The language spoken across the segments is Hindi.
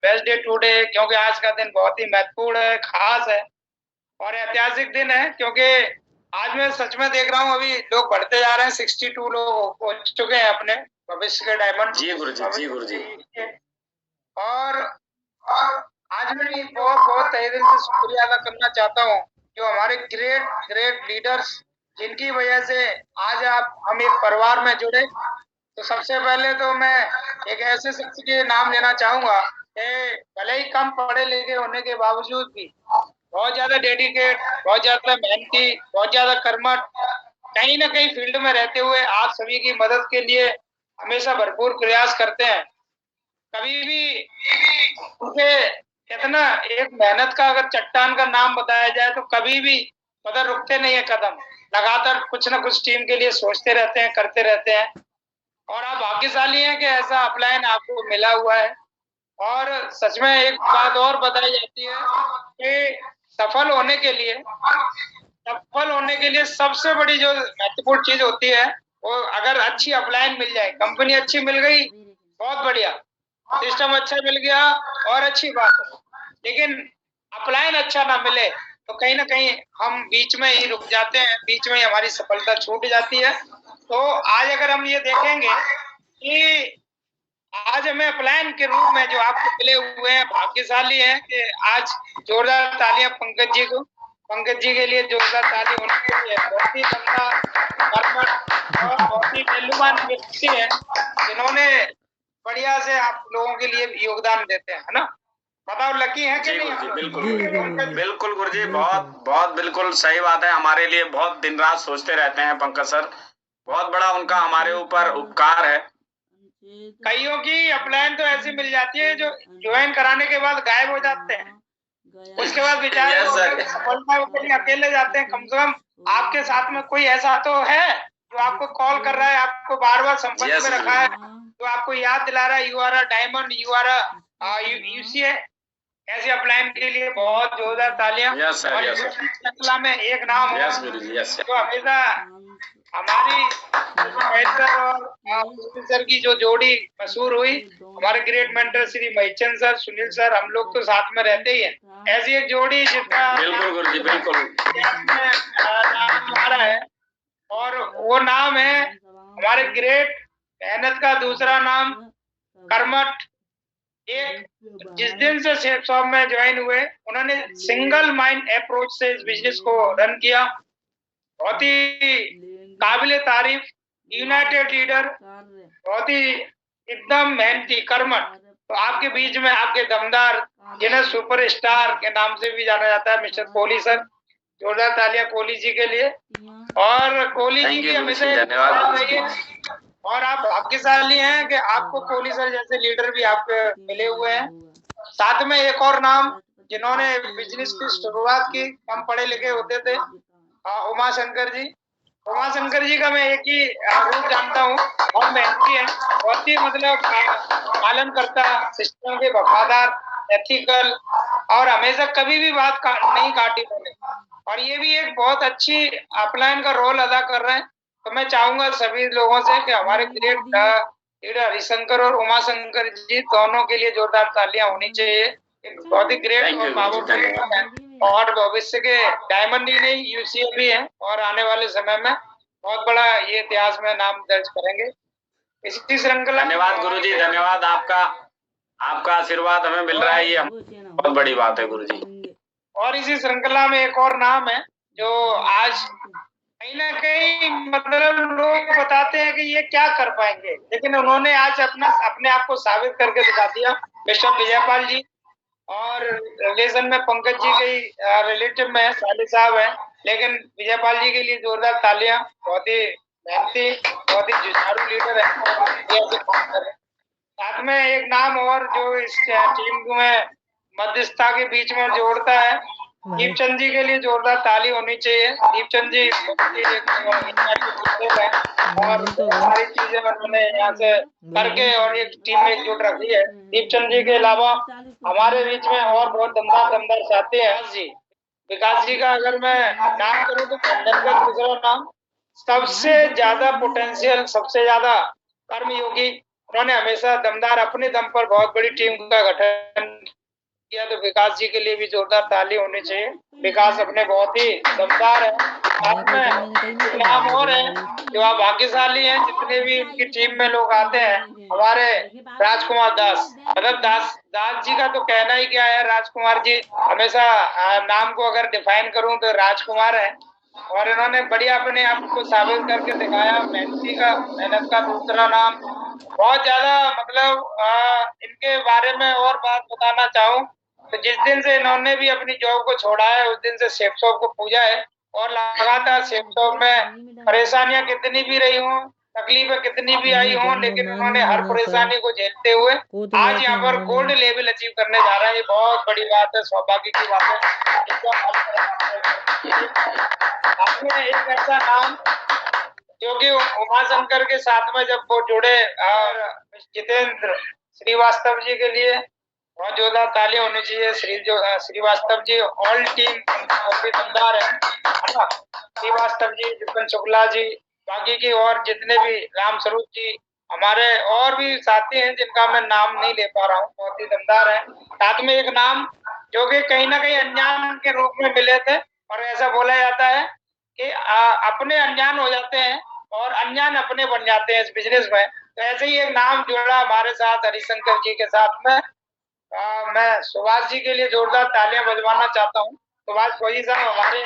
बेस्ट डे टुडे, क्योंकि आज का दिन बहुत ही महत्वपूर्ण है, खास है और ऐतिहासिक दिन है। क्योंकि आज मैं सच में देख रहा हूँ, अभी लोग बढ़ते जा रहे हैं, 62 लोग हो चुके हैं अपने भविष्य के डायमंड। जी गुरुजी, जी गुरुजी। और आज मैं बहुत बहुत तहे दिल से शुक्रिया अदा करना चाहता हूँ जो हमारे ग्रेट ग्रेट लीडर्स, जिनकी वजह से आज हम एक परिवार में जुड़े। तो सबसे पहले तो मैं एक ऐसे शख्स के नाम लेना चाहूंगा कि भले ही कम पढ़े लिखे होने के बावजूद भी बहुत ज्यादा डेडिकेट, बहुत ज्यादा मेहनती, बहुत ज्यादा कर्मठ, कहीं ना कहीं फील्ड में रहते हुए आप सभी की मदद के लिए हमेशा भरपूर प्रयास करते हैं। कभी भी उनके कितना एक मेहनत का अगर चट्टान का नाम बताया जाए तो कभी भी मतलब रुकते नहीं है कदम, लगातार कुछ ना कुछ टीम के लिए सोचते रहते हैं, करते रहते हैं। और आप भाग्यशाली हैं कि ऐसा अपलाइन आपको मिला हुआ है। और सच में एक बात और बताई जाती है कि सफल होने के लिए सबसे बड़ी जो महत्वपूर्ण चीज होती है वो अगर अच्छी अपलाइन मिल जाए, कंपनी अच्छी मिल गई, बहुत बढ़िया, सिस्टम अच्छा मिल गया और अच्छी बात है। लेकिन अपलाइन अच्छा ना मिले तो कहीं ना कहीं हम बीच में ही रुक जाते हैं, बीच में ही हमारी सफलता छूट जाती है। तो आज अगर हम ये देखेंगे कि आज हमें अपलाइन के रूप में जो आपको मिले हुए हैं, भाग्यशाली हैं कि आज जोरदार तालियां पंकज जी के लिए जोरदार ताली होनी चाहिए। बहुत ही दमदार, कर्मठ और बहुत ही मूल्यवान व्यक्ति है जिन्होंने बढ़िया से आप लोगों के लिए योगदान देते हैं, है ना? बताओ लकी है कि नहीं? बिल्कुल बिल्कुल गुरुजी, बहुत बहुत बिल्कुल सही बात है। हमारे लिए बहुत दिन रात सोचते रहते हैं पंकज सर, बहुत बड़ा उनका हमारे ऊपर उपकार है। कईयों की अपलाइन तो ऐसी मिल जाती है जो ज्वाइन कराने के बाद गायब हो जाते हैं, उसके बाद बेचारे सफलता के लिए अकेले जाते हैं। कम से कम आपके साथ में कोई ऐसा तो है जो आपको कॉल कर रहा है, आपको बार बार संपर्क में रखा है, जो आपको याद दिला रहा है you are a diamond, you are a UCA. ऐसे अपलाइन के लिए बहुत जोरदार तालियां। और इसी श्रृंखला में एक नाम जो हमेशा हमारी और सर की जो जोड़ी मशहूर हुई, हमारे great mentor Shri Maheshchand sir, Sunil sir, हम लोग तो साथ में रहते ही हैं। ऐसी एक जोड़ी जिसका नाम हमारा है और वो नाम है हमारे ग्रेट मेहनत का दूसरा नाम कर्मठ। एक जिस दिन से शॉप में ज्वाइन हुए उन्होंने सिंगल माइंड अप्रोच से इस बिजनेस को रन किया। बहुत ही काबिले तारीफ, यूनाइटेड लीडर, बहुत ही एकदम मेहनती, कर्मठ। तो आपके बीच में आपके दमदार, जिन्हें सुपरस्टार के नाम से भी जाना जाता है, मिस्टर कोहली सर। जोरदार तालियां कोहली जी के लिए। और कोहली जी की हमेशा धन्यवाद रहिए। और आप भाग्यशाली हैं कि आपको कोहली सर जैसे लीडर भी आपके मिले हुए हैं। साथ में एक और नाम जिन्होंने बिजनेस की शुरुआत की, कम पढ़े लिखे होते थे, उमा शंकर जी। उमा शंकर जी का मैं एक ही रूप जानता हूँ, बहुत मेहनती है, बहुत ही मतलब पालन करता, सिस्टम के वफादार, एथिकल, और हमेशा कभी भी बात नहीं काटी उन्होंने। और ये भी एक बहुत अच्छी अपलाइन का रोल अदा कर रहे हैं। तो मैं चाहूंगा सभी लोगों से कि हमारे ग्रेट लीडर हरिशंकर और उमा शंकर जी दोनों के लिए जोरदार तालियां होनी चाहिए। एक बहुत ही ग्रेट और भावुक है और भविष्य के डायमंड ही नहीं, यूसीए भी है और आने वाले समय में बहुत बड़ा ये इतिहास में नाम दर्ज करेंगे। इसी श्रृंखला। धन्यवाद गुरुजी, धन्यवाद। आपका आशीर्वाद हमें मिल रहा है, ये बहुत बड़ी बात है गुरुजी। और इसी श्रृंखला में एक और नाम है जो आज कहीं ना कहीं मतलब लोग बताते हैं कि ये क्या कर पाएंगे, लेकिन उन्होंने आज अपने आप को साबित करके दिखा दिया। मिस्टर विजयपाल जी, और रिलेशन में पंकज जी के रिलेटिव में है, साले साहब है, लेकिन विजयपाल जी के लिए जोरदार तालियां। बहुत ही मेहनती, बहुत ही जुझारू लीडर है। साथ में एक नाम और जो इस टीम में मध्यस्थता के बीच में जोड़ता है, दीपचंद जी के लिए जोरदार ताली होनी चाहिए। दीपचंद जी और सारी चीजें उन्होंने यहाँ से करके और एक टीम में एकजुट रखी है। दीपचंद जी के अलावा हमारे बीच में और बहुत दमदार दमदार साथी हैं जी। विकास जी का अगर मैं नाम करूँ तो खंडन का दूसरा नाम, सबसे ज्यादा पोटेंशियल, सबसे ज्यादा कर्मयोगी उन्होंने हमेशा दमदार अपने दम पर बहुत बड़ी टीम का गठन किया। तो विकास जी के लिए भी जोरदार ताली होनी चाहिए। विकास अपने बहुत ही दमदार है। साथ में एक नाम और है जो आप भाग्यशाली हैं, जितने भी इनकी टीम में लोग आते हैं, हमारे राजकुमार दास। मतलब दास जी का तो कहना ही क्या है। राजकुमार जी हमेशा नाम को अगर डिफाइन करूं तो राजकुमार है, और इन्होंने बढ़िया अपने आप को साबित करके दिखाया। मेहनत का दूसरा नाम। बहुत ज्यादा मतलब इनके बारे में और बात बताना चाहूँ तो जिस दिन से इन्होंने भी अपनी जॉब को छोड़ा है, उस दिन से शेफ शॉप को पूजा है, और लगातार शेफ शॉप में परेशानियां कितनी भी रही हों, तकलीफें कितनी भी आई हों, लेकिन उन्होंने हर परेशानी को झेलते हुए आज यहाँ पर गोल्ड लेवल अचीव करने जा रहा है। ये बहुत बड़ी बात है, सौभाग्य की बात है। आपने एक ऐसा नाम जो कि उमाशंकर के साथ में जब वो जुड़े, और जितेंद्र श्रीवास्तव जी के लिए बहुत जोरदार तालियां होनी चाहिए। श्रीवास्तव जी ऑल टीम काफी दमदार है ना। श्रीवास्तव जी, विपिन शुक्ला जी, बाकी की और जितने भी राम स्वरूप जी, हमारे और भी साथी हैं जिनका मैं नाम नहीं ले पा रहा हूँ, बहुत ही दमदार है। साथ में एक नाम जो कि कहीं ना कहीं अनजान के रूप में मिले थे, और ऐसा बोला जाता है कि अपने अनजान हो जाते हैं और अनजान अपने बन जाते हैं इस बिजनेस में। तो ऐसे ही एक नाम जुड़ा हमारे साथ हरिशंकर जी के साथ में। मैं सुभाष जी के लिए जोरदार तालियां बजवाना चाहता हूँ। सुभाष फौजी साहब हमारे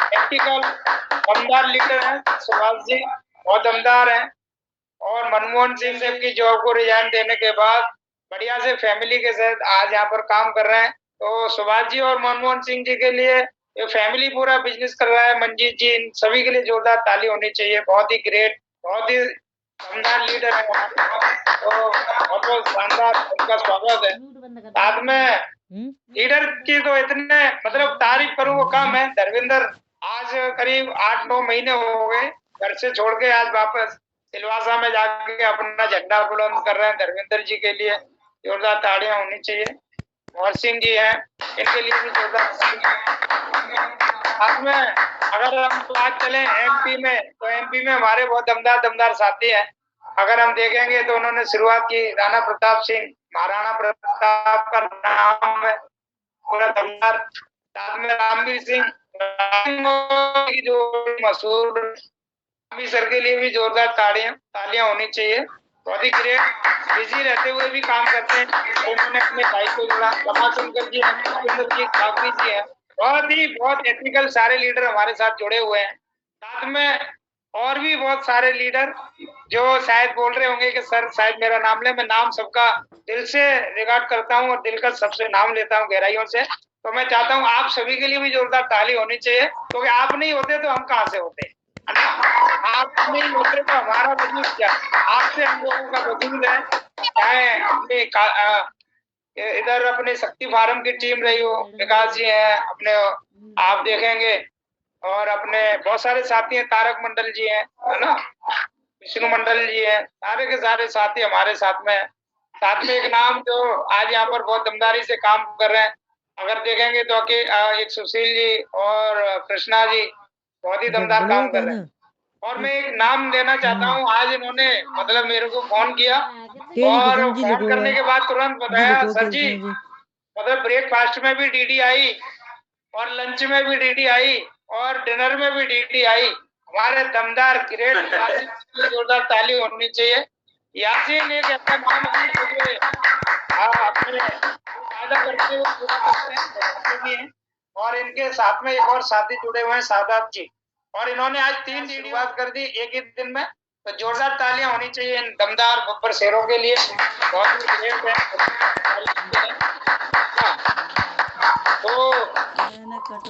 प्रैक्टिकल दमदार लीडर हैं। सुभाष जी बहुत दमदार हैं, और मनमोहन सिंह साहब की जॉब को रिजाइन देने के बाद बढ़िया से फैमिली के साथ आज यहाँ पर काम कर रहे हैं। तो सुभाष जी और मनमोहन सिंह जी के लिए ये फैमिली पूरा बिजनेस कर रहा है। मंजीत जी, इन सभी के लिए जोरदार ताली होनी चाहिए। बहुत ही ग्रेट, बहुत ही शानदार लीडर है तो बहुत शानदार उनका स्वागत है। साथ में लीडर की तो इतने मतलब तारीफ करूं वो कम है। धर्मेंद्र आज करीब 8-9 महीने हो गए घर से छोड़ के आज वापस सिलवासा में जाके अपना झंडा बुलंद कर रहे हैं। धर्मेंद्र जी के लिए जोरदार ताड़ियां होनी चाहिए। और सिंह जी हैं, इनके लिए भी जोरदार। साथ में अगर हम बात चलें एमपी में, तो एमपी में हमारे बहुत दमदार साथी हैं। अगर हम देखेंगे तो उन्होंने शुरुआत की राणा प्रताप सिंह, महाराणा प्रताप का नाम है पूरा दमदार। साथ में रामवीर सिंह की जो मशहूर रामवीर सर के लिए भी जोरदार तालियां होनी चाहिए। बहुत ही ग्रेट, बिजी रहते हुए भी काम करते हैं। उन्होंने अपने भाई को जोड़ा। रमाशंकर जी, काफी जी है, बहुत एथिकल सारे लीडर हमारे साथ जुड़े हुए हैं। साथ में और भी बहुत सारे लीडर जो शायद बोल रहे होंगे कि सर शायद मेरा नाम ले। मैं नाम सबका दिल से रिगार्ड करता हूँ और दिल का सबसे नाम लेता हूँ गहराइयों से। तो मैं चाहता हूँ आप सभी के लिए भी जोरदार ताली होनी चाहिए, क्योंकि आप नहीं होते तो हम कहाँ से होते, है ना। आप नहीं होते तो हमारा वजूद क्या, आपसे हम लोगों का वजूद है। चाहे अपने इधर अपने शक्ति फार्म की टीम रही हो, विकास जी हैं अपने, आप देखेंगे, और अपने बहुत सारे साथी हैं, तारक मंडल जी हैं, है ना, विष्णु मंडल जी हैं, सारे के सारे साथी हमारे साथ में हैं। साथ में एक नाम जो आज यहाँ पर बहुत दमदारी से काम कर रहे हैं, अगर देखेंगे तो एक सुशील जी और कृष्णा जी बहुत ही दमदार काम कर रहे हैं। और मैं एक नाम देना चाहता हूँ। आज इन्होंने मतलब मेरे को फोन किया, और फोन करने के बाद तुरंत बताया सर जी मतलब ब्रेकफास्ट में भी डीडी आई, और लंच में भी डीडी आई, और डिनर में भी डीडी आई। हमारे दमदार ग्रेट जोरदार ताली होनी चाहिए। यासीन एक ऐसा नाम है जो अपने वादा करते हुए पूरा करते हैं, और इनके साथ में एक और साथी जुड़े हुए हैं, सादात जी, और इन्होंने आज 3 डीडी बात कर दी एक ही दिन में। तो जोरदार तालियां होनी चाहिए इन दमदार बब्बर शेरों के लिए। बहुत ही ग्रेट है। तो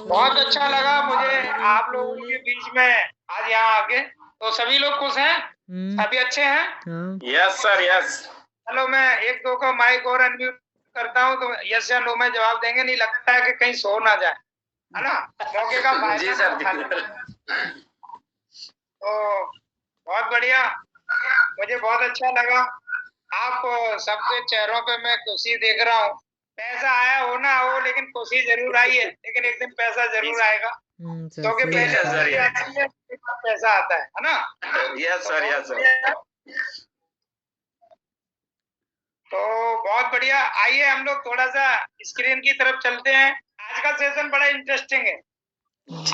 बहुत अच्छा लगा मुझे आप लोगों के बीच में आज यहाँ आके। तो सभी लोग खुश हैं, सभी अच्छे हैं? Yes sir, yes. चलो मैं 1-2 को माइक और अनम्यूट करता हूँ, तो यस या नो में जवाब देंगे। नहीं लगता है कि कहीं सो ना जाए, है ना, मौके का फायदा। जी सर। तो बहुत बढ़िया, मुझे बहुत अच्छा लगा। आप सबके चेहरों पे मैं खुशी देख रहा हूँ। पैसा आया हो ना हो, लेकिन खुशी जरूर आई है, लेकिन एक दिन पैसा जरूर आएगा। क्योंकि सही पहले बात है। चीजें आती है उसके बाद पैसा आता है ना। Yes sir, yes sir. तो बहुत बढ़िया, आइए हम लोग थोड़ा सा स्क्रीन की तरफ चलते हैं। आज का सेशन बड़ा इंटरेस्टिंग है।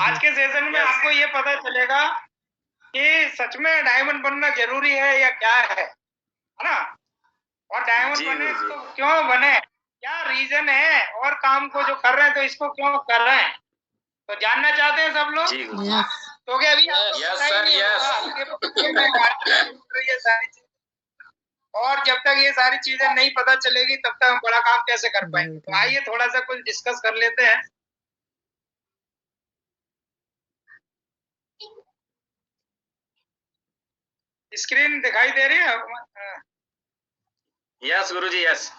आज के सेशन में आपको ये पता चलेगा कि सच में डायमंड बनना जरूरी है या क्या है ना। और डायमंड जी बने गुरुजी। तो क्यों बने, क्या रीजन है, और काम को जो कर रहे हैं तो इसको क्यों कर रहे हैं, तो जानना चाहते हैं सब लोग। जी गुरुजी। यस तो क्या अभी आपको Yes, पता ही sir, नहीं yes. होगा, हल्के फुल्के में ये सारी चीजें, और जब तक ये सारी चीजें नहीं पता चलेगी तब तक हम बड़ा काम कैसे कर पाएंगे। तो आइए थोड़ा सा कुछ डिस्कस कर लेते हैं। स्क्रीन दिखाई दे रही है? यस गुरुजी, यस।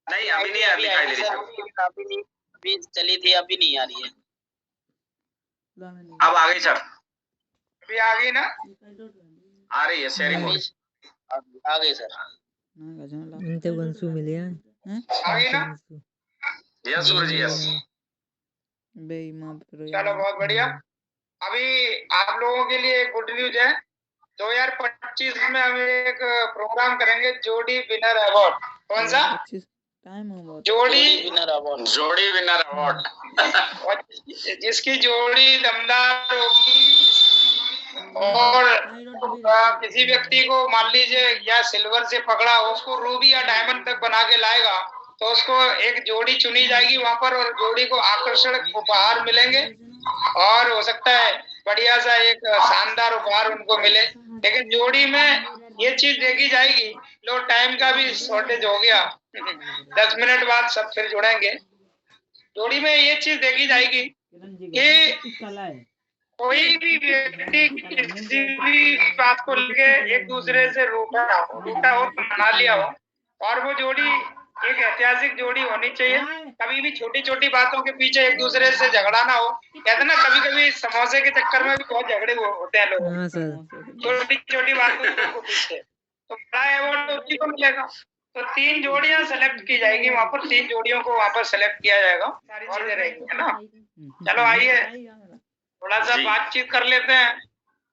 नहीं, अभी नहीं अभी दिखाई आई दे रही सर, सर। अभी नहीं, अभी चली थी, अभी नहीं आ रही है। अब आ गई सर, अभी आ गई ना? आ रही है शेयरिंग अभी मोड। आ गई सर। इंते वंशु मिले हैं आ गई ना? यस गुरुजी, यस। चलो बहुत बढ़िया। अभी आप लोगों के लिए गुड न्यूज है, 2025 में हम एक प्रोग्राम करेंगे, जोड़ी विनर अवार्ड। कौन सा? जोड़ी विनर अवार्ड। जोड़ी विनर अवार्ड। और जिसकी जोड़ी दमदार होगी और किसी व्यक्ति को मान लीजिए या सिल्वर से पकड़ा, उसको रूबी या डायमंड तक बना के लाएगा तो उसको एक जोड़ी चुनी जाएगी वहां पर, और जोड़ी को आकर्षक उपहार मिलेंगे, और हो सकता है बढ़िया सा एक शानदार उपहार उनको मिले। लेकिन जोड़ी में ये चीज देखी जाएगी, लो टाइम का भी शॉर्टेज हो गया 10 मिनट बाद सब फिर जुड़ेंगे। जोड़ी में ये चीज देखी जाएगी कि कोई भी व्यक्ति किसी भी बात को लेके एक दूसरे से रूठा हो तो मना लिया हो, और वो जोड़ी एक ऐतिहासिक जोड़ी होनी चाहिए। कभी भी छोटी छोटी बातों के पीछे एक दूसरे से झगड़ा ना हो। कहते ना, कभी कभी समोसे के चक्कर में भी बहुत झगड़े होते हैं लोगों, हाँ सर छोटी छोटी बातों के पीछे। तो बड़ा अवार्ड तो उसी को मिलेगा। तो 3 जोड़ियां सेलेक्ट की जाएगी वहां पर, 3 जोड़ियों को वहां पर सेलेक्ट किया जाएगा, सारी चीजें रहेगी, है ना। चलो आइए थोड़ा सा जी। बातचीत कर लेते हैं।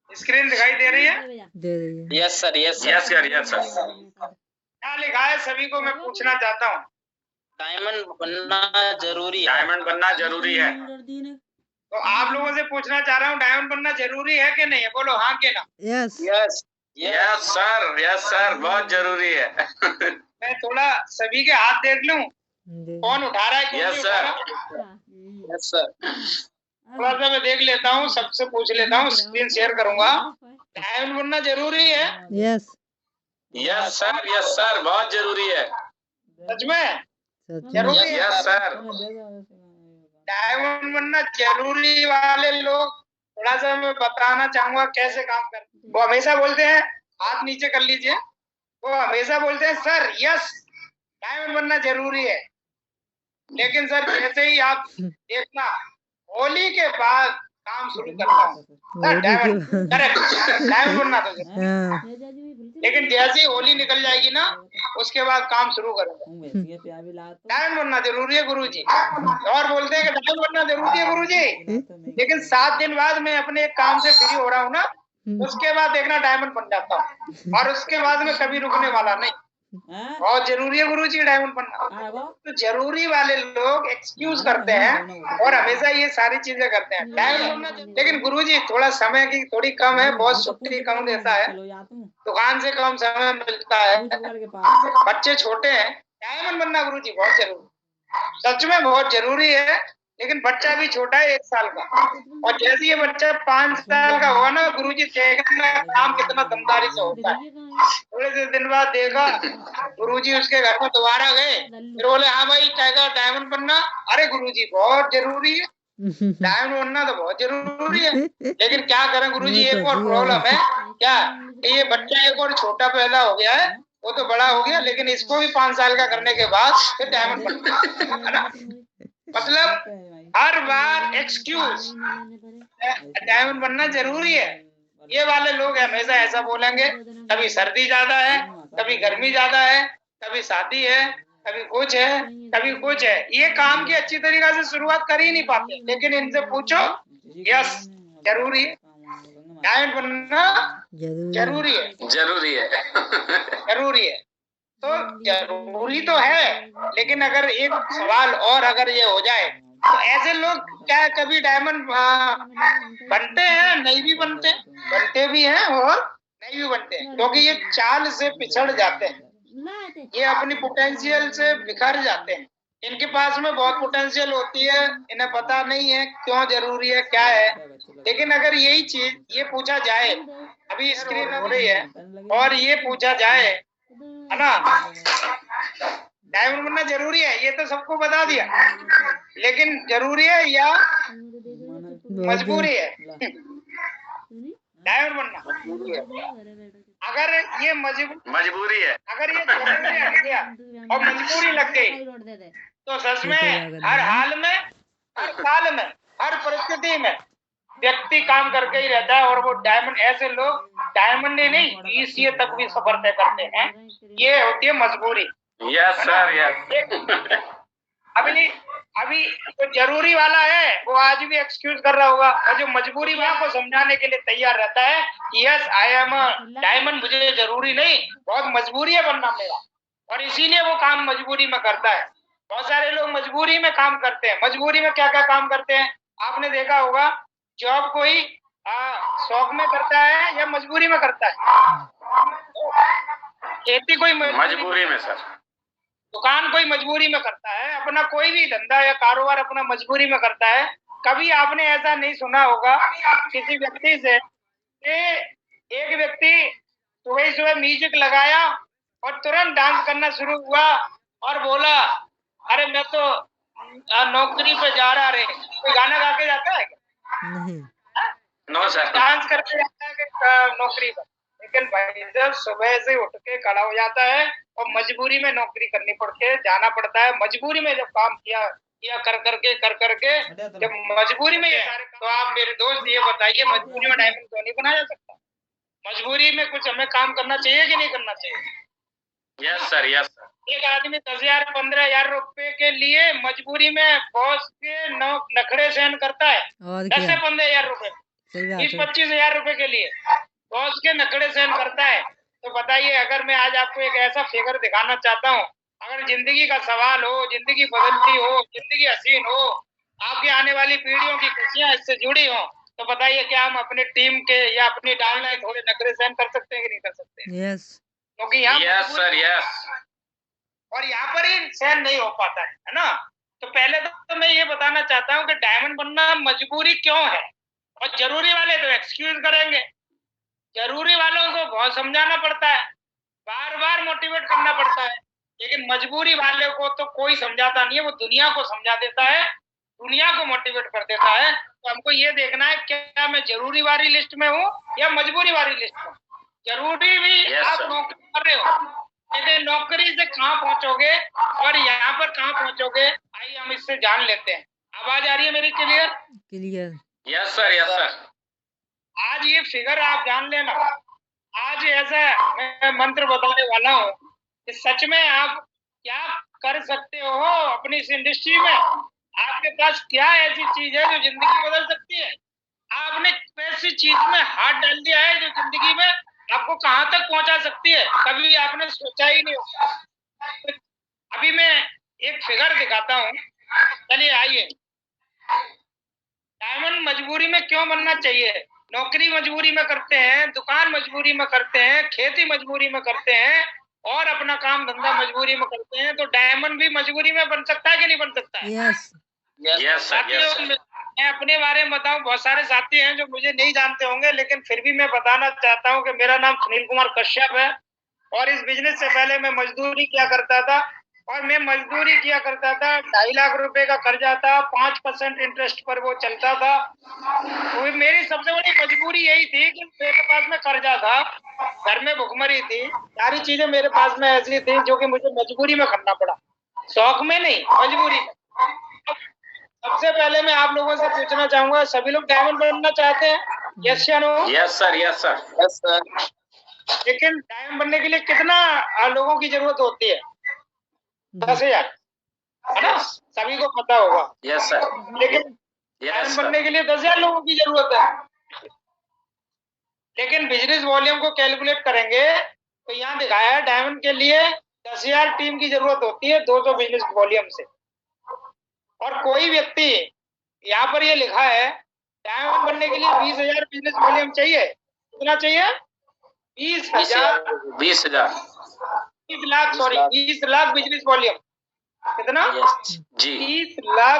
स्क्रीन दिखाई दे रही है? दे रही है yes sir, yes yes sir. Sir, yes sir. क्या लिखा है सभी को मैं पूछना चाहता हूँ। डायमंड बनना जरूरी है। डायमंड बनना जरूरी है। तो आप लोगों से पूछना चाह रहा हूँ, डायमंड बनना जरूरी है कि नहीं है? बोलो हाँ के ना। Yes yes yes sir, yes sir, बहुत जरूरी है। मैं थोड़ा सभी के हाथ देख लूं, कौन उठा रहा है कौन Yes, नहीं sir. उठा रहा। Yes sir. थोड़ा सा मैं देख लेता हूँ, सबसे पूछ लेता हूँ, स्क्रीन शेयर करूंगा। डायमंड बनना जरूरी है? यस यस सर, बहुत जरूरी है। सच में सच में जरूरी है? Yes sir. डायमंड बनना जरूरी वाले लोग थोड़ा सा मैं बताना चाहूंगा कैसे काम करते हैं। वो हमेशा बोलते हैं, हाथ नीचे कर लीजिए, वो हमेशा बोलते हैं सर यस डायमंड बनना जरूरी है, लेकिन सर जैसे ही आप देखना होली के बाद काम शुरू करता हूँ, सर डायमंड करेक्ट डायमंड बनना तो जरूरी है। हाँ लेकिन जैसे ही होली निकल जाएगी ना, उसके बाद काम शुरू करूंगा। डायमंड बनना जरूरी है गुरुजी, और बोलते हैं कि डायमंड बनना जरूरी है गुरुजी, लेकिन 7 दिन बाद मैं अपने एक काम से फ्री हो रहा हूँ ना, उसके बाद देखना डायमंड बन जाता हूँ, और उसके बाद में कभी रुकने वाला नहीं। बहुत जरूरी है गुरुजी डायमंड बनना। तो जरूरी वाले लोग एक्सक्यूज करते हैं और हमेशा ये सारी चीजें करते हैं डायमंड बनना। लेकिन गुरुजी थोड़ा समय की थोड़ी कम है, बहुत छुट्टी कम देता है, दुकान से कम समय मिलता है, बच्चे छोटे हैं। डायमंड बनना गुरुजी बहुत जरूरी, सच में बहुत जरूरी है। लेकिन बच्चा भी छोटा है 1 साल का, और जैसे ये बच्चा 5 साल का होगा ना गुरुजी, देखना काम कितना दमदारी से होता है। थोड़े से दिन बाद देखा गुरुजी उसके घर में दोबारा गए, फिर बोले हाँ भाई टाइगर डायमंड बनना। अरे गुरुजी बहुत जरूरी है, डायमंड बनना तो बहुत जरूरी है, लेकिन क्या करें गुरुजी, एक और प्रॉब्लम है क्या, ये बच्चा एक और छोटा पैदा हो गया है, वो तो बड़ा हो गया, लेकिन इसको भी 5 साल का करने के बाद फिर डायमंड बनना। मतलब हर बार एक्सक्यूज, डायमंड बनना जरूरी है। ये वाले लोग हमेशा ऐसा बोलेंगे, कभी सर्दी ज्यादा है, कभी गर्मी ज्यादा है, कभी शादी है, कभी कुछ है, कभी कुछ है। ये काम की अच्छी तरीके से शुरुआत कर ही नहीं पाते। लेकिन इनसे पूछो यस जरूरी है, डायमंड बनना जरूरी है, जरूरी है। जरूरी है। तो जरूरी तो है, लेकिन अगर एक सवाल और अगर ये हो जाए तो ऐसे लोग क्या कभी डायमंड बनते हैं? नहीं भी बनते, बनते भी हैं और नहीं भी बनते हैं, क्योंकि ये चाल से पिछड़ जाते हैं, ये अपनी पोटेंशियल से बिखर जाते हैं। इनके पास में बहुत पोटेंशियल होती है, इन्हें पता नहीं है क्यों जरूरी है, क्या है। लेकिन अगर यही चीज ये पूछा जाए, अभी स्क्रीन हो रही है और ये पूछा जाए, है ना, डायमंड बनना जरूरी है, ये तो सबको बता दिया, लेकिन जरूरी है या मजबूरी है? डायमंड बनना अगर ये मजबूरी है, अगर ये जरूरी हट गया और मजबूरी लग गई तो सच में हर हाल में, हर काल में, हर परिस्थिति में व्यक्ति काम करके ही रहता है। और वो डायमंड, ऐसे लोग डायमंड ही नहीं BCA तक भी सफर तय करते हैं। ये होती है मजबूरी। Yes sir, yes. अभी जो जरूरी वाला है वो आज भी एक्सक्यूज कर रहा होगा, और जो मजबूरी वाला को समझाने के लिए तैयार रहता है कि यस आई एम डायमंड, मुझे जरूरी नहीं, बहुत मजबूरी है बनना मेरा, और इसीलिए वो काम मजबूरी में करता है। बहुत सारे लोग मजबूरी में काम करते हैं। मजबूरी में क्या क्या काम करते हैं आपने देखा होगा? जॉब कोई शौक में करता है या मजबूरी में करता है? खेती कोई मजबूरी में सर, दुकान कोई मजबूरी में करता है, अपना कोई भी धंधा या कारोबार अपना मजबूरी में करता है। कभी आपने ऐसा नहीं सुना होगा किसी व्यक्ति से कि एक व्यक्ति सुबह सुबह म्यूजिक लगाया और तुरंत डांस करना शुरू हुआ और बोला अरे मैं तो नौकरी पे जा रहा रे। कोई गाना गा के जाता है क्या? नहीं, नो सर, डांस करके जाता है कि नौकरी पर? लेकिन भाई जब सुबह से उठ के खड़ा हो जाता है और मजबूरी में नौकरी करनी पड़ती है, जाना पड़ता है, मजबूरी में जब काम किया कर करके जब मजबूरी में ये सारे, तो आप मेरे दोस्त ये बताइए मजबूरी में डायमंड क्यों नहीं बनाया जा सकता? मजबूरी में कुछ हमें काम करना चाहिए कि नहीं करना चाहिए? Yes sir, yes sir. एक आदमी 10,000 15,000 रुपए के लिए मजबूरी में बॉस के नखरे सहन करता है। और 10 से क्या, 15,000 रुपए, सही बात 20-25,000 रुपए के लिए बॉस के नखरे सहन करता है। तो बताइए, अगर मैं आज आपको एक ऐसा फिगर दिखाना चाहता हूँ, अगर जिंदगी का सवाल हो, जिंदगी बदलती हो, जिंदगी हसीन हो, आपकी आने वाली पीढ़ियों की खुशियां इससे जुड़ी हो, तो बताइए क्या हम अपने टीम के या अपनी डाउनलाइन थोड़े नखरे सहन कर सकते हैं कि नहीं कर सकते? यस, क्योंकि यहाँ यस सर, यस। और यहाँ पर ही सहन नहीं हो पाता है ना। तो पहले तो मैं ये बताना चाहता हूँ कि डायमंड बनना मजबूरी क्यों है, और जरूरी वाले तो एक्सक्यूज करेंगे। जरूरी वालों को बहुत समझाना पड़ता है, बार बार मोटिवेट करना पड़ता है, लेकिन मजबूरी वाले को तो कोई समझाता नहीं है, वो दुनिया को समझा देता है, दुनिया को मोटिवेट कर देता है। तो हमको ये देखना है क्या मैं जरूरी वाली लिस्ट में हूँ या मजबूरी वाली लिस्ट में। जरूरी भी आप नौकरी कर रहे हो, लेकिन नौकरी से कहाँ पहुंचोगे और यहाँ पर कहाँ पहुंचोगे, आइए हम इससे जान लेते हैं। आवाज आ रही है मेरी clear? Clear, yes sir, yes sir. आज ये फिगर आप जान लेना। आज ऐसा मैं मंत्र बताने वाला हूँ कि सच में आप क्या कर सकते हो अपनी इस इंडस्ट्री में। आपके पास क्या ऐसी चीज है जो जिंदगी बदल सकती है? आपने ऐसी चीज में हाथ डाल दिया है जो जिंदगी में आपको कहां तक पहुंचा सकती है, कभी आपने सोचा ही नहीं होगा। अभी मैं एक फिगर दिखाता हूँ, चलिए आइए। डायमंड मजबूरी में क्यों बनना चाहिए? नौकरी मजबूरी में करते हैं, दुकान मजबूरी में करते हैं, खेती मजबूरी में करते हैं, और अपना काम धंधा मजबूरी में करते हैं। तो डायमंड भी मजबूरी में बन सकता है कि नहीं बन सकता है? Yes, yes sir, yes sir. मैं अपने बारे में बताऊं, बहुत सारे साथी हैं जो मुझे नहीं जानते होंगे, लेकिन फिर भी मैं बताना चाहता हूं कि मेरा नाम सुनील कुमार कश्यप है, और इस बिजनेस से पहले मैं मजदूरी किया करता था, और मैं मजदूरी किया करता था। 2.5 लाख रुपए का कर्जा था, 5% इंटरेस्ट पर वो चलता था। तो मेरी सबसे बड़ी मजबूरी यही थी कि मेरे पास में कर्जा था, घर में भुखमरी थी, सारी चीजें मेरे पास में ऐसी थी जो कि मुझे मजबूरी में करना पड़ा, शौक में नहीं, मजबूरी में। सबसे पहले मैं आप लोगों से पूछना चाहूंगा, सभी लोग डायमंड बनना चाहते हैं? यस या no? Yes sir, yes sir, yes sir. लेकिन डायमंड बनने के लिए कितना लोगों की जरूरत होती है? 10,000, है ना? सभी को पता होगा। Yes sir. लेकिन डायमंड बनने के लिए 10,000 लोगों की जरूरत है, लेकिन बिजनेस वॉल्यूम को कैलकुलेट करेंगे तो यहाँ दिखाया है डायमंड के लिए 10,000 टीम की जरूरत होती है 200 बिजनेस वॉल्यूम से। और कोई व्यक्ति यहाँ पर ये लिखा है डायमंड बनने के लिए 20,000 बिजनेस वॉल्यूम चाहिए। कितना चाहिए? 20,000 20 लाख बिजनेस वॉल्यूम। कितना? जी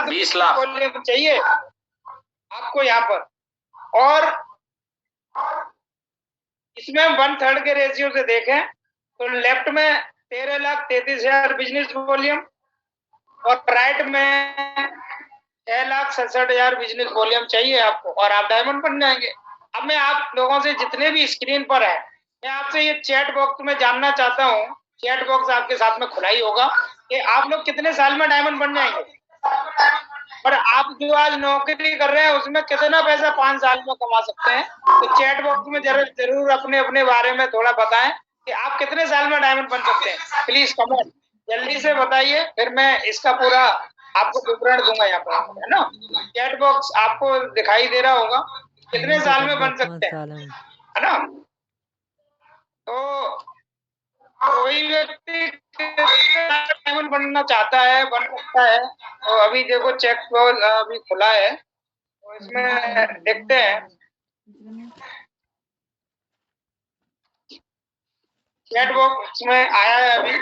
20 लाख वॉल्यूम चाहिए आपको यहाँ पर। और इसमें हम 1/3 के रेशियो से देखें तो लेफ्ट में 13,33,000 बिजनेस वॉल्यूम और राइट में 6,67,000 बिजनेस वॉल्यूम चाहिए आपको, और आप डायमंड बन जाएंगे। अब मैं आप लोगों से जितने भी स्क्रीन पर है, मैं आपसे ये चैट बॉक्स में जानना चाहता हूँ, चैट बॉक्स आपके साथ में खुला ही होगा, कि आप लोग कितने साल में डायमंड बन जाएंगे, और आप जो आज नौकरी कर रहे हैं उसमें कितना पैसा 5 साल में कमा सकते हैं। तो चैट बॉक्स में जरूर अपने अपने बारे में थोड़ा बताएं कि आप कितने साल में डायमंड बन सकते हैं। प्लीज कमेंट जल्दी से बताइए, फिर मैं इसका पूरा आपको विवरण दूंगा यहाँ पर, है ना। चैट बॉक्स आपको दिखाई दे रहा होगा, कितने साल में बन सकते हैं, है ना। तो कोई व्यक्ति डायमंड बनना चाहता है, बन सकता है। तो अभी देखो चेक बॉक्स अभी खुला है, तो इसमें देखते हैं चैट बॉक्स में आया है अभी।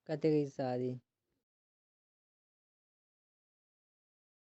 कते गई शादी।